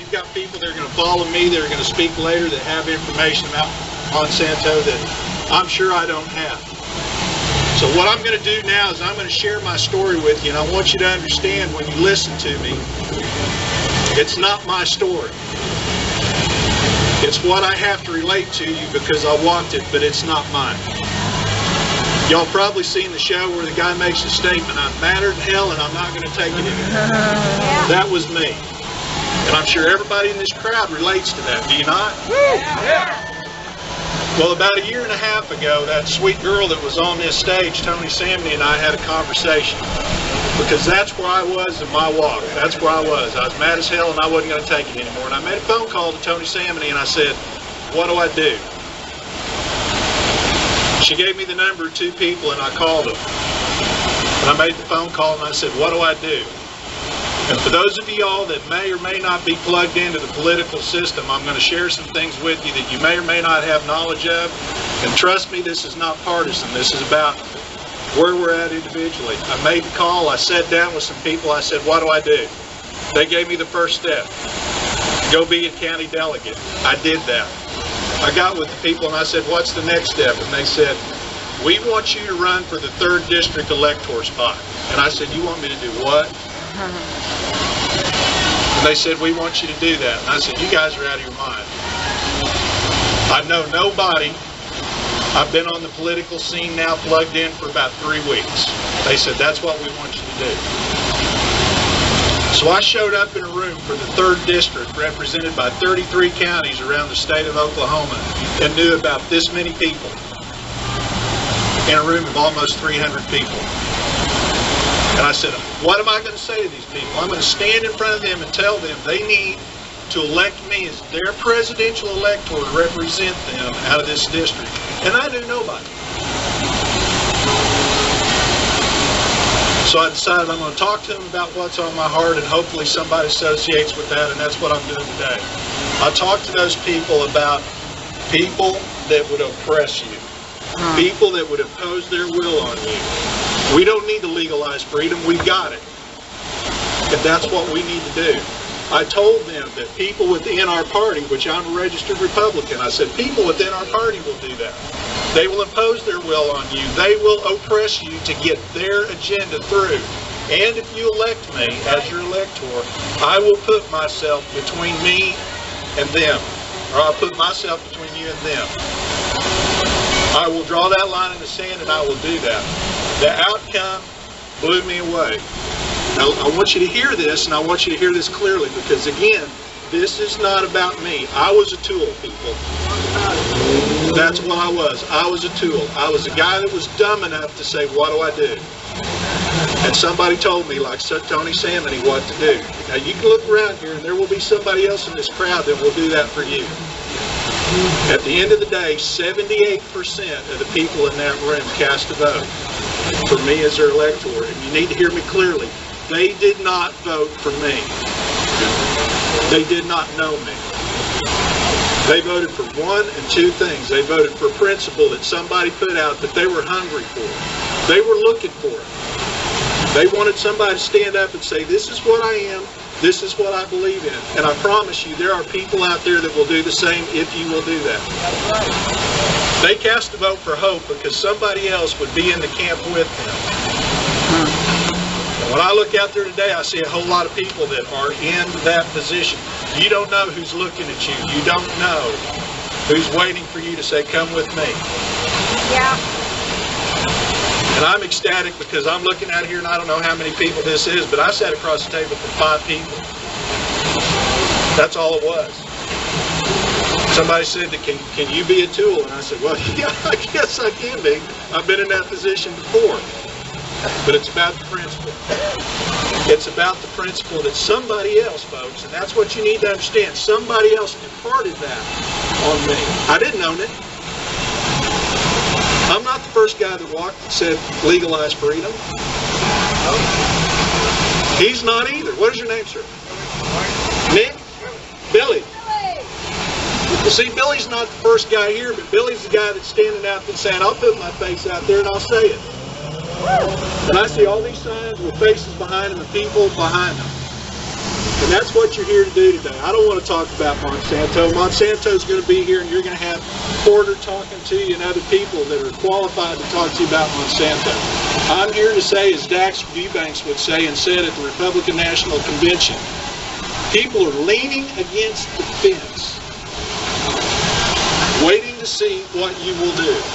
you've got people that are going to follow me, that are going to speak later, that have information about Monsanto that I'm sure I don't have. So what I'm going to do now is I'm going to share my story with you, and I want you to understand when you listen to me, it's not my story. It's what I have to relate to you because I walked it, but it's not mine. Y'all probably seen the show where the guy makes a statement, I'm madder than hell and I'm not going to take it anymore. That was me. And I'm sure everybody in this crowd relates to that. Do you not? Yeah. Well, about a year and a half ago, that sweet girl that was on this stage, Tony Samney, and I had a conversation. Because that's where I was in my walk. That's where I was. I was mad as hell and I wasn't going to take it anymore. And I made a phone call to Tony Samney and I said, what do I do? She gave me the number of 2 people and I called them. And I made the phone call and I said, what do I do? And for those of y'all that may or may not be plugged into the political system, I'm going to share some things with you that you may or may not have knowledge of. And trust me, this is not partisan. This is about where we're at individually. I made the call. I sat down with some people. I said, what do I do? They gave me the first step. Go be a county delegate. I did that. I got with the people and I said, what's the next step? And they said, we want you to run for the 3rd district elector spot. And I said, you want me to do what? And they said, we want you to do that. And I said, you guys are out of your mind. I know nobody. I've been on the political scene now, plugged in for about 3 weeks. They said, that's what we want you to do. So I showed up in a room for the 3rd district represented by 33 counties around the state of Oklahoma and knew about this many people in a room of almost 300 people. And I said, what am I going to say to these people? I'm going to stand in front of them and tell them they need to elect me as their presidential elector to represent them out of this district. And I knew nobody. So I decided I'm going to talk to them about what's on my heart, and hopefully somebody associates with that, and that's what I'm doing today. I talked to those people about people that would oppress you, people that would impose their will on you. We don't need to legalize freedom, we've got it. And that's what we need to do. I told them that people within our party, which I'm a registered Republican, I said people within our party will do that. They will impose their will on you. They will oppress you to get their agenda through. And if you elect me as your elector, I will put myself between me and them. Or I'll put myself between you and them. I will draw that line in the sand and I will do that. The outcome blew me away. Now, I want you to hear this, and I want you to hear this clearly, because again, this is not about me. I was a tool, people. That's what I was. I was a tool. I was a guy that was dumb enough to say, what do I do? And somebody told me, like Tony Samney, what to do. Now, you can look around here, and there will be somebody else in this crowd that will do that for you. At the end of the day, 78% of the people in that room cast a vote for me as their elector. And you need to hear me clearly. They did not vote for me. They did not know me. They voted for one and two things. They voted for a principle that somebody put out that they were hungry for. They were looking for it. They wanted somebody to stand up and say, this is what I am, this is what I believe in. And I promise you, there are people out there that will do the same if you will do that. They cast a vote for hope because somebody else would be in the camp with them. When I look out there today, I see a whole lot of people that are in that position. You don't know who's looking at you. You don't know who's waiting for you to say, come with me. Yeah. And I'm ecstatic because I'm looking out here and I don't know how many people this is, but I sat across the table from 5 people. That's all it was. Somebody said, can you be a tool? And I said, well, yeah, I guess I can be. I've been in that position before. But it's about the principle. It's about the principle that somebody else, folks, and that's what you need to understand. Somebody else imparted that on me. I didn't own it. I'm not the first guy that walked and said, legalize freedom. He's not either. What is your name, sir? Nick? Billy. Well, see, Billy's not the first guy here, but Billy's the guy that's standing out there saying, I'll put my face out there and I'll say it. And I see all these signs with faces behind them and people behind them. And that's what you're here to do today. I don't want to talk about Monsanto. Monsanto's going to be here, and you're going to have Porter talking to you and other people that are qualified to talk to you about Monsanto. I'm here to say, as Dax Eubanks would say and said at the Republican National Convention, people are leaning against the fence, waiting to see what you will do.